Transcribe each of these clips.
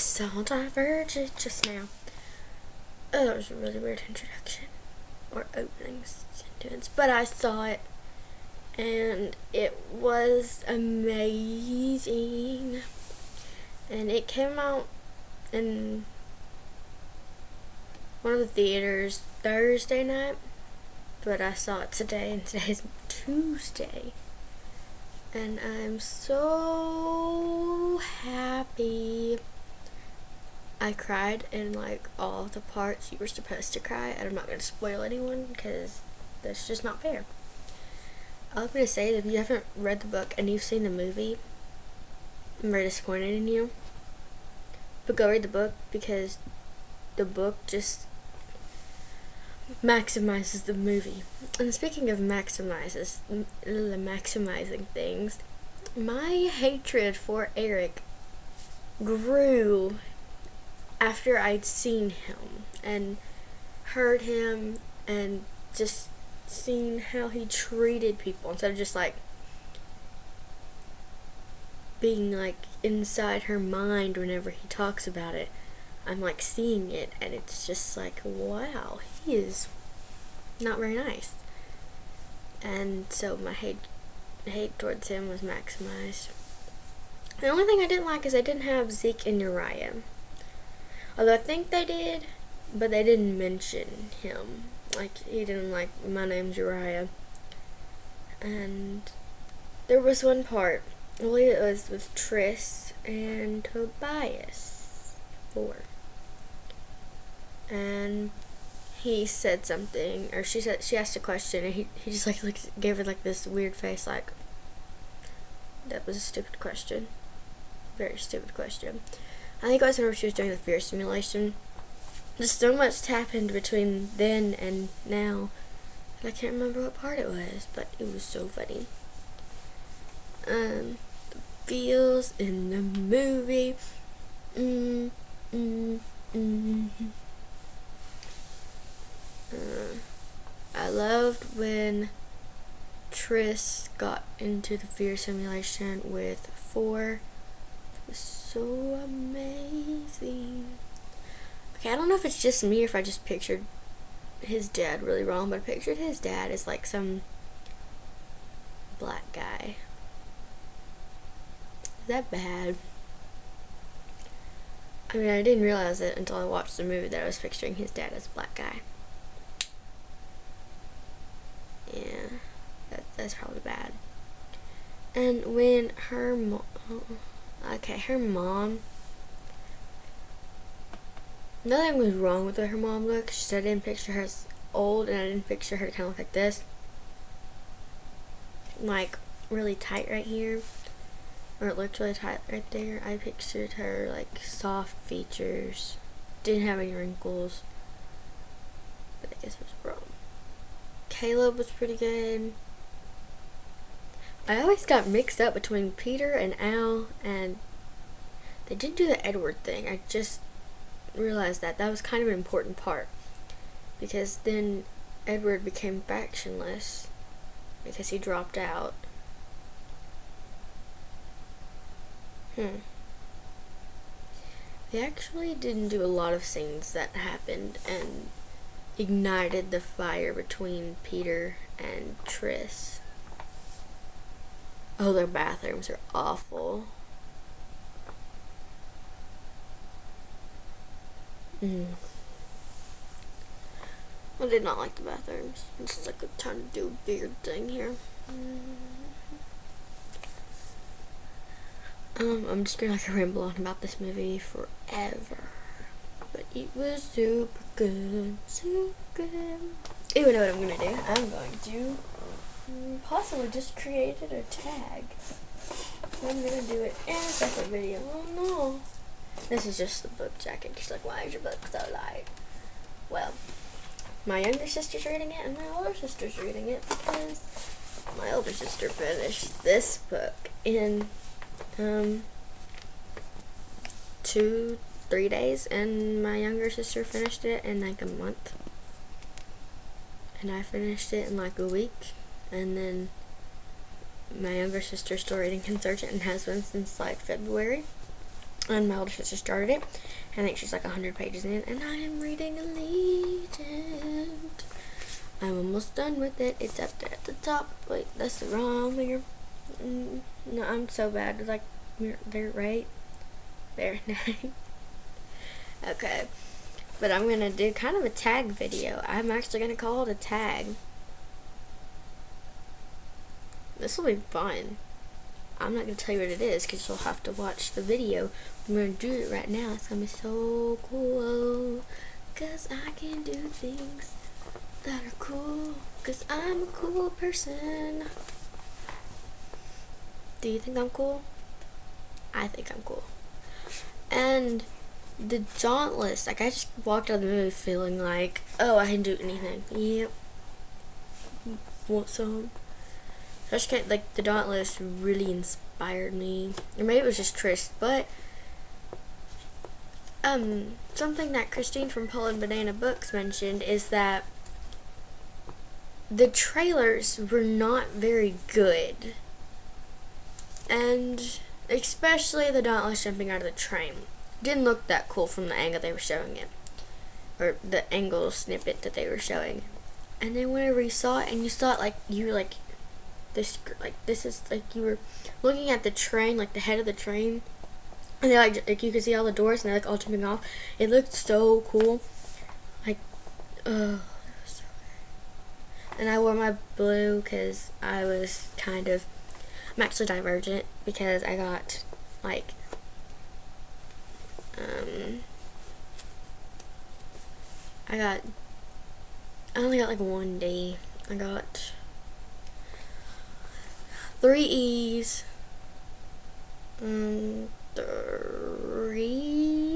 saw Divergent just now. Oh, that was a really weird introduction. Or opening sentence. But I saw it. And it was amazing. And it came out in one of the theaters Thursday night. But I saw it today, and today's Tuesday. And I'm so happy. I cried in like all the parts you were supposed to cry, and I'm not going to spoil anyone because that's just not fair. All I'm going to say is, if you haven't read the book and you've seen the movie, I'm very disappointed in you. But go read the book, because the book just maximizes the movie. And speaking of maximizing things, my hatred for Eric grew after I'd seen him and heard him and just seen how he treated people, instead of just like being like inside her mind whenever he talks about it. I'm like seeing it, and it's just like, wow, he is not very nice. And so my hate towards him was maximized. The only thing I didn't like is they didn't have Zeke and Uriah. Although I think they did, but they didn't mention him. Like, he didn't like, my name's Uriah. And there was one part, I believe it was with Triss and Tobias. And he said something, or she asked a question, and he just like gave her like this weird face, like, that was a stupid question. Very stupid question. I think it was whenever she was doing the fear simulation. There's so much happened between then and now, and I can't remember what part it was, but it was so funny. The feels in the movie. I loved when Triss got into the fear simulation with 4. It was so amazing. Okay, I don't know if it's just me or if I just pictured his dad really wrong, but I pictured his dad as like some black guy. Is that bad? I mean, I didn't realize it until I watched the movie that I was picturing his dad as a black guy. Yeah, that's probably bad. And when her mom, nothing was wrong with her mom look. She said I didn't picture her as old, and I didn't picture her to kind of look like this, like really tight right here, or it looked really tight right there. I pictured her like soft features, didn't have any wrinkles, but I guess I was wrong. Caleb was pretty good. I always got mixed up between Peter and Al, and they didn't do the Edward thing. I just realized that was kind of an important part, because then Edward became factionless because he dropped out. They actually didn't do a lot of scenes that happened and ignited the fire between Peter and Triss. Oh, their bathrooms are awful. I did not like the bathrooms. It's like I'm trying to do a weird thing here. I'm just gonna ramble on about this movie forever. But it was super good. Super good. You know what I'm gonna do? I'm going to possibly just create a tag. I'm gonna do it in a separate video. Oh no. This is just the book jacket. She's like, why is your book so light? Well, my younger sister's reading it, and my older sister's reading it, because my older sister finished this book in 2-3 days, and my younger sister finished it in like a month. And I finished it in like a week, and then my younger sister's still reading Divergent and has been since like February. and my older sister started it. I think she's like 100 pages in, and I am reading Allegiant. I'm almost done with it. It's up there at the top. Wait, that's the wrong finger. No, I'm so bad. Like, there, right? There. Okay. But I'm going to do kind of a tag video. I'm actually going to call it a tag. This will be fun. I'm not going to tell you what it is because you'll have to watch the video. I'm going to do it right now. It's going to be so cool. Because I can do things that are cool. Because I'm a cool person. Do you think I'm cool? I think I'm cool. And the Dauntless, like, I just walked out of the movie feeling like, oh, I can do anything. Yep. Want some? I just can't, like, the Dauntless really inspired me. Or maybe it was just Trish, but something that Christine from Paul and Banana Books mentioned is that the trailers were not very good. And especially the Dauntless jumping out of the train. Didn't look that cool from the angle they were showing it. Or the angle snippet that they were showing. And then whenever you saw it, and you saw it like, you were like, this is like you were looking at the train, like the head of the train. And they're like you could see all the doors and they're like all jumping off. It looked so cool. Like, it was so good. And I wore my blue because I was kind of, I'm actually Divergent because I got like I only got like one D. I got 3 E's, 3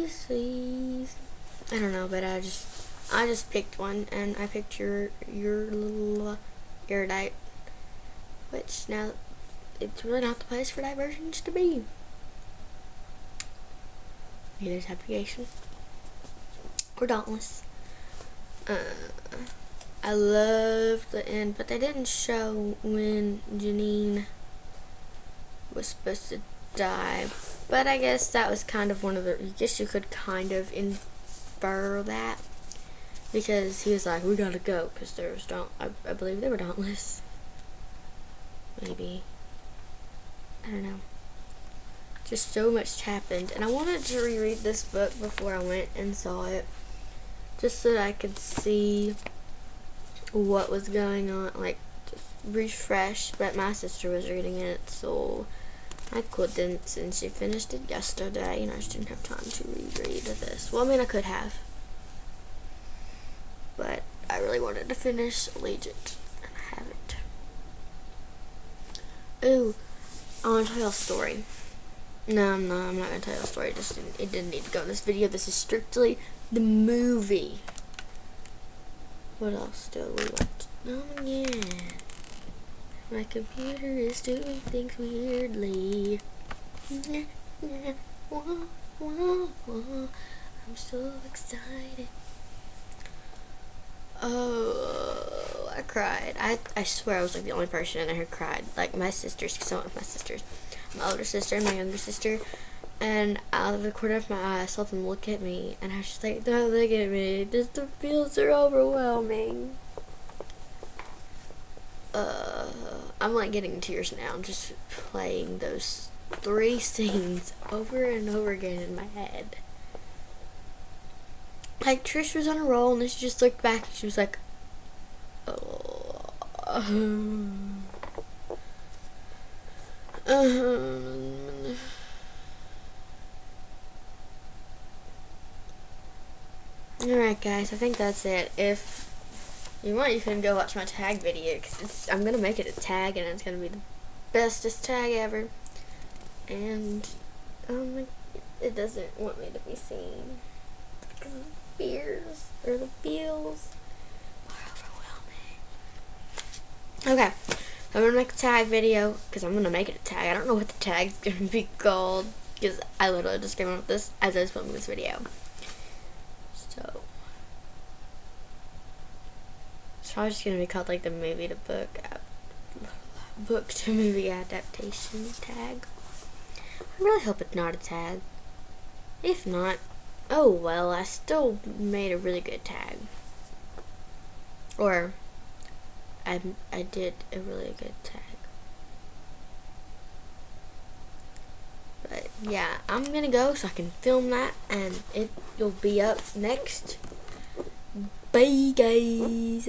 C's. I don't know, but I just picked one, and I picked your little erudite, which now it's really not the place for diversions to be. Either it's application or Dauntless. I loved the end, but they didn't show when Janine was supposed to die. But I guess that was kind of one of the, I guess you could kind of infer that. Because he was like, we gotta go, because there was, I believe they were Dauntless. Maybe. I don't know. Just so much happened. And I wanted to reread this book before I went and saw it. Just so that I could see what was going on, like, just refresh. But my sister was reading it, so I couldn't, since she finished it yesterday, and I just didn't have time to reread this. Well, I mean, I could have, but I really wanted to finish Allegiant, and I haven't. Ooh, I want to tell you a story. No, I'm not going to tell you a story. It didn't need to go in this video. This is strictly the movie. What else do we want? Oh, yeah. My computer is doing things weirdly. I'm so excited. Oh, I cried. I swear I was like the only person in there who cried. Like my sisters, because I went with my sisters. My older sister and my younger sister. And out of the corner of my eye, I saw them look at me. And I was just like, don't look at me. Just the feels are overwhelming. I'm like getting tears now. I'm just playing those 3 scenes over and over again in my head. Like Trish was on a roll and then she just looked back and she was like, oh. Alright guys, I think that's it. If you want, you can go watch my tag video, because I'm going to make it a tag, and it's going to be the bestest tag ever. And, it doesn't want me to be seen. Because the fears, or the feels, are overwhelming. Okay, I'm going to make a tag video, because I'm going to make it a tag. I don't know what the tag's going to be called, because I literally just came up with this as I was filming this video. So, it's probably just going to be called, like, the movie to book to movie adaptation tag. I really hope it's not a tag. If not, oh well, I still made a really good tag. Or, I did a really good tag. But yeah, I'm gonna go so I can film that, and it'll be up next. Bye guys.